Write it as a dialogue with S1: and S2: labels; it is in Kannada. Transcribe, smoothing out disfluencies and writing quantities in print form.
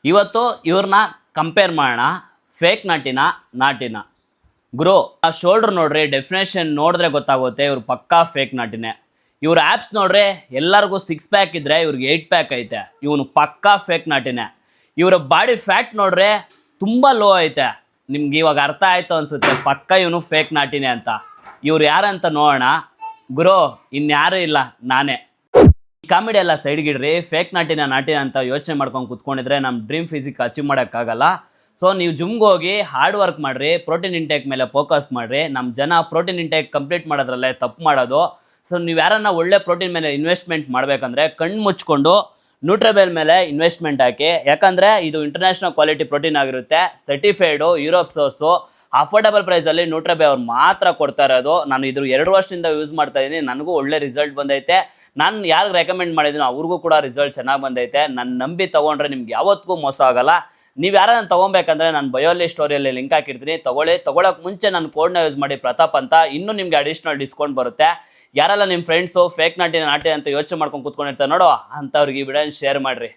S1: ಇವತ್ತು ಇವ್ರನ್ನ ಕಂಪೇರ್ ಮಾಡೋಣ, ಫೇಕ್ ನಾಟಿನ. ಗುರು ಆ ಶೋಲ್ಡ್ರ್ ನೋಡ್ರಿ, ಡೆಫಿನೇಷನ್ ನೋಡಿದ್ರೆ ಗೊತ್ತಾಗುತ್ತೆ ಇವ್ರು ಪಕ್ಕಾ ಫೇಕ್ ನಾಟಿನೇ. ಇವ್ರ ಆ್ಯಪ್ಸ್ ನೋಡ್ರಿ, ಎಲ್ಲರಿಗೂ 6 ಪ್ಯಾಕ್ ಇದ್ರೆ ಇವ್ರಿಗೆ 8 ಪ್ಯಾಕ್ ಐತೆ. ಇವನು ಪಕ್ಕಾ ಫೇಕ್ ನಾಟಿನೇ. ಇವರ ಬಾಡಿ ಫ್ಯಾಟ್ ನೋಡ್ರೆ ತುಂಬ ಲೋ ಐತೆ. ನಿಮ್ಗೆ ಇವಾಗ ಅರ್ಥ ಆಯ್ತು ಅನ್ಸುತ್ತೆ, ಪಕ್ಕ ಇವನು ಫೇಕ್ ನಾಟಿನೇ ಅಂತ. ಇವ್ರು ಯಾರಂತ ನೋಡೋಣ. ಗುರು ಇನ್ಯಾರೂ ಇಲ್ಲ, ನಾನೇ. ಈ ಕಾಮಿಡಿ ಎಲ್ಲ ಸೈಡ್ಗಿಡ್ರಿ, ಫೇಕ್ ನಾಟಿನ ಅಂತ ಯೋಚನೆ ಮಾಡ್ಕೊಂಡು ಕುತ್ಕೊಂಡಿದ್ರೆ ನಮ್ಮ ಡ್ರೀಮ್ ಫಿಸಿಕ್ ಅಚೀವ್ ಮಾಡೋಕ್ಕಾಗಲ್ಲ. ಸೊ ನೀವು ಜಿಮ್ಗೆ ಹೋಗಿ ಹಾರ್ಡ್ ವರ್ಕ್ ಮಾಡಿರಿ, ಪ್ರೋಟೀನ್ ಇಂಟೇಕ್ ಮೇಲೆ ಫೋಕಸ್ ಮಾಡಿರಿ. ನಮ್ಮ ಜನ ಪ್ರೋಟೀನ್ ಇಂಟೇಕ್ ಕಂಪ್ಲೀಟ್ ಮಾಡೋದ್ರಲ್ಲೇ ತಪ್ಪು ಮಾಡೋದು. ಸೊ ನೀವು ಯಾರನ್ನ ಒಳ್ಳೆ ಪ್ರೋಟೀನ್ ಮೇಲೆ ಇನ್ವೆಸ್ಟ್ಮೆಂಟ್ ಮಾಡಬೇಕಂದ್ರೆ ಕಣ್ಣು ಮುಚ್ಕೊಂಡು ನ್ಯೂಟ್ರಿಬೆಲ್ ಮೇಲೆ ಇನ್ವೆಸ್ಟ್ಮೆಂಟ್ ಹಾಕಿ. ಯಾಕಂದರೆ ಇದು ಇಂಟರ್ನ್ಯಾಷನಲ್ ಕ್ವಾಲಿಟಿ ಪ್ರೋಟೀನ್ ಆಗಿರುತ್ತೆ, ಸರ್ಟಿಫೈಡು, ಯುರೋಪ್ ಸೋರ್ಸು, ಅಫೋರ್ಡಬಲ್ ಪ್ರೈಸಲ್ಲಿ ನ್ಯೂಟ್ರಿಬೆ ಅವ್ರು ಮಾತ್ರ ಕೊಡ್ತಾ ಇರೋದು. ನಾನು ಇದ್ರ 2 ವರ್ಷದಿಂದ ಯೂಸ್ ಮಾಡ್ತಾ ಇದ್ದೀನಿ, ನನಗೂ ಒಳ್ಳೆ ರಿಸಲ್ಟ್ ಬಂದೈತೆ. ನಾನು ಯಾರಿಗೆ ರೆಕಮೆಂಡ್ ಮಾಡಿದ್ದೀನೋ ಅವ್ರಿಗೂ ಕೂಡ ರಿಸಲ್ಟ್ ಚೆನ್ನಾಗಿ ಬಂದೈತೆ. ನಾನು ನಂಬಿ ತೊಗೊಂಡ್ರೆ ನಿಮ್ಗೆ ಯಾವತ್ತಿಗೂ ಮೋಸ ಆಗೋಲ್ಲ. ನೀವು ಯಾರನ್ನ ತೊಗೊಬೇಕಂದ್ರೆ ನಾನು ಬಯೋಲಿ ಸ್ಟೋರಿಯಲ್ಲಿ ಲಿಂಕ್ ಹಾಕಿರ್ತೀನಿ, ತೊಗೊಳಕ್ಕೆ ಮುಂಚೆ ನನ್ನ ಕೋಡ್ನ ಯೂಸ್ ಮಾಡಿ ಪ್ರತಾಪ್ ಅಂತ. ಇನ್ನೂ ನಿಮಗೆ ಅಡಿಷ್ನಲ್ ಡಿಸ್ಕೌಂಟ್ ಬರುತ್ತೆ. ಯಾರೆಲ್ಲ ನಿಮ್ಮ ಫ್ರೆಂಡ್ಸು ಫೇಕ್ ನಾಟಿ ಅಂತ ಯೋಚನೆ ಮಾಡ್ಕೊಂಡು ಕೂತ್ಕೊಂಡಿರ್ತಾರೆ ನೋಡೋ ಅಂಥವ್ರಿಗೆ ಈ ವಿಡಿಯೋನ ಶೇರ್ ಮಾಡಿರಿ.